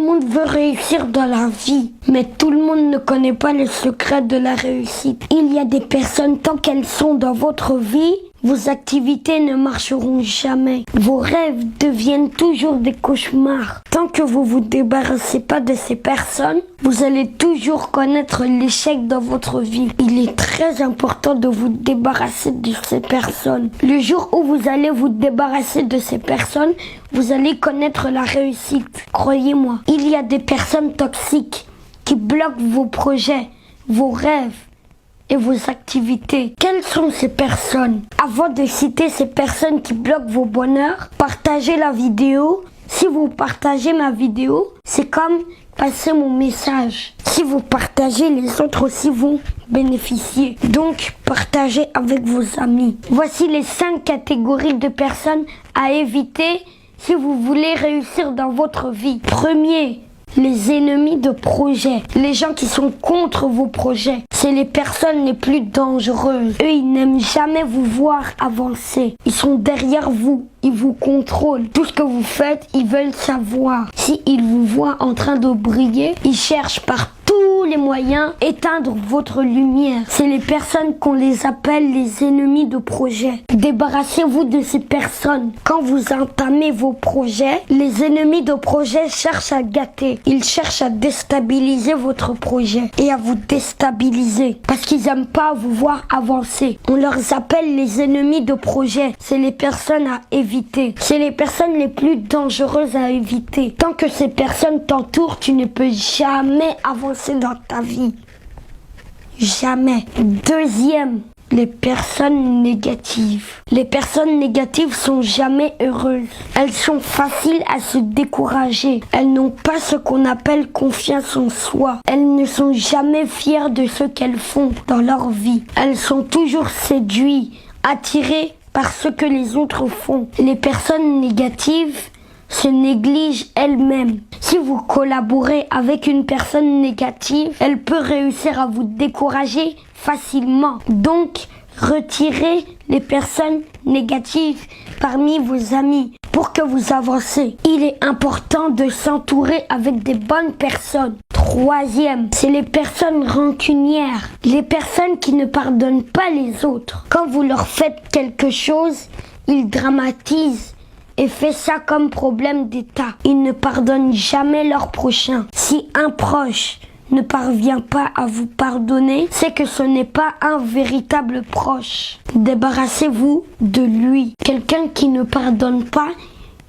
monde veut réussir dans la vie, mais tout le monde ne connaît pas les secrets de la réussite. Il y a des personnes, tant qu'elles sont dans votre vie, vos activités ne marcheront jamais. Vos rêves deviennent toujours des cauchemars. Tant que vous vous débarrassez pas de ces personnes, vous allez toujours connaître l'échec dans votre vie. Il est très important de vous débarrasser de ces personnes. Le jour où vous allez vous débarrasser de ces personnes, vous allez connaître la réussite. Croyez-moi, il y a des personnes toxiques qui bloquent vos projets, vos rêves et vos activités. Quelles sont ces personnes? Avant de citer ces personnes qui bloquent vos bonheurs, partagez la vidéo. Si vous partagez ma vidéo, c'est comme passer mon message. Si vous partagez, les autres aussi vont bénéficier. Donc, partagez avec vos amis. Voici les 5 catégories de personnes à éviter si vous voulez réussir dans votre vie. Premier, les ennemis de projet, les gens qui sont contre vos projets, c'est les personnes les plus dangereuses. Eux, ils n'aiment jamais vous voir avancer. Ils sont derrière vous, ils vous contrôlent. Tout ce que vous faites, ils veulent savoir. Si ils vous voient en train de briller, ils cherchent par tous les moyens éteindre votre lumière. C'est les personnes qu'on les appelle les ennemis de projet. Débarrassez-vous de ces personnes. Quand vous entamez vos projets, les ennemis de projet cherchent à gâter. Ils cherchent à déstabiliser votre projet et à vous déstabiliser parce qu'ils n'aiment pas vous voir avancer. On leur appelle les ennemis de projet. C'est les personnes à éviter. C'est les personnes les plus dangereuses à éviter. Tant que ces personnes t'entourent, tu ne peux jamais avancer dans ta vie. Jamais. Deuxième, les personnes négatives. Les personnes négatives sont jamais heureuses. Elles sont faciles à se décourager. Elles n'ont pas ce qu'on appelle confiance en soi. Elles ne sont jamais fières de ce qu'elles font dans leur vie. Elles sont toujours séduites, attirées par ce que les autres font. Les personnes négatives se négligent elles-mêmes. Si vous collaborez avec une personne négative, elle peut réussir à vous décourager facilement. Donc, retirez les personnes négatives parmi vos amis pour que vous avancez. Il est important de s'entourer avec des bonnes personnes. Troisième, c'est les personnes rancunières. Les personnes qui ne pardonnent pas les autres. Quand vous leur faites quelque chose, ils dramatisent et fait ça comme problème d'État. Ils ne pardonnent jamais leur prochain. Si un proche ne parvient pas à vous pardonner, c'est que ce n'est pas un véritable proche. Débarrassez-vous de lui. Quelqu'un qui ne pardonne pas,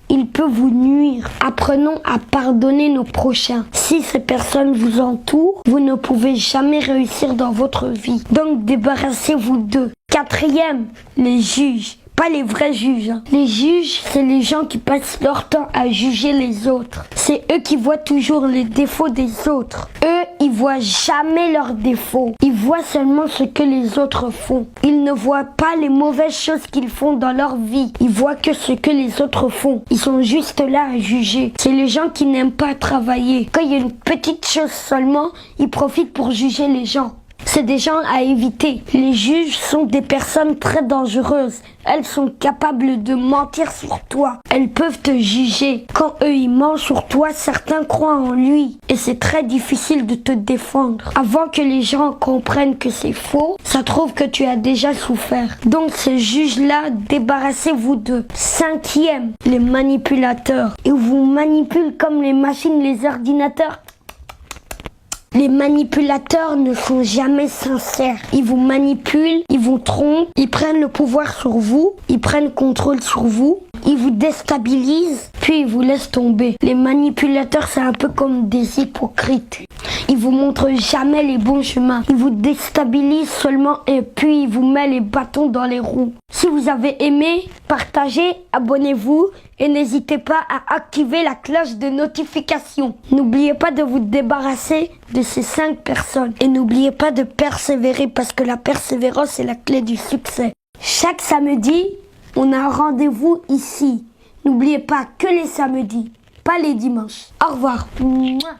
il peut vous nuire. Apprenons à pardonner nos prochains. Si ces personnes vous entourent, vous ne pouvez jamais réussir dans votre vie. Donc débarrassez-vous d'eux. Quatrième, les juges. Pas les vrais juges. Les juges, c'est les gens qui passent leur temps à juger les autres. C'est eux qui voient toujours les défauts des autres. Eux, ils voient jamais leurs défauts. Ils voient seulement ce que les autres font. Ils ne voient pas les mauvaises choses qu'ils font dans leur vie. Ils voient que ce que les autres font. Ils sont juste là à juger. C'est les gens qui n'aiment pas travailler. Quand il y a une petite chose seulement, ils profitent pour juger les gens. C'est des gens à éviter. Les juges sont des personnes très dangereuses. Elles sont capables de mentir sur toi. Elles peuvent te juger. Quand eux ils mentent sur toi, certains croient en lui. Et c'est très difficile de te défendre. Avant que les gens comprennent que c'est faux, ça trouve que tu as déjà souffert. Donc ces juges-là, débarrassez-vous d'eux. Cinquième, les manipulateurs. Ils vous manipulent comme les machines, les ordinateurs. Les manipulateurs ne sont jamais sincères. Ils vous manipulent, ils vous trompent, ils prennent le pouvoir sur vous, ils prennent contrôle sur vous, ils vous déstabilisent, puis ils vous laissent tomber. Les manipulateurs, c'est un peu comme des hypocrites. Ils vous montrent jamais les bons chemins. Ils vous déstabilisent seulement et puis ils vous mettent les bâtons dans les roues. Si vous avez aimé, partagez, abonnez-vous et n'hésitez pas à activer la cloche de notification. N'oubliez pas de vous débarrasser de ces 5 personnes. Et n'oubliez pas de persévérer parce que la persévérance est la clé du succès. Chaque samedi, on a un rendez-vous ici. N'oubliez pas que les samedis, pas les dimanches. Au revoir. Mouah.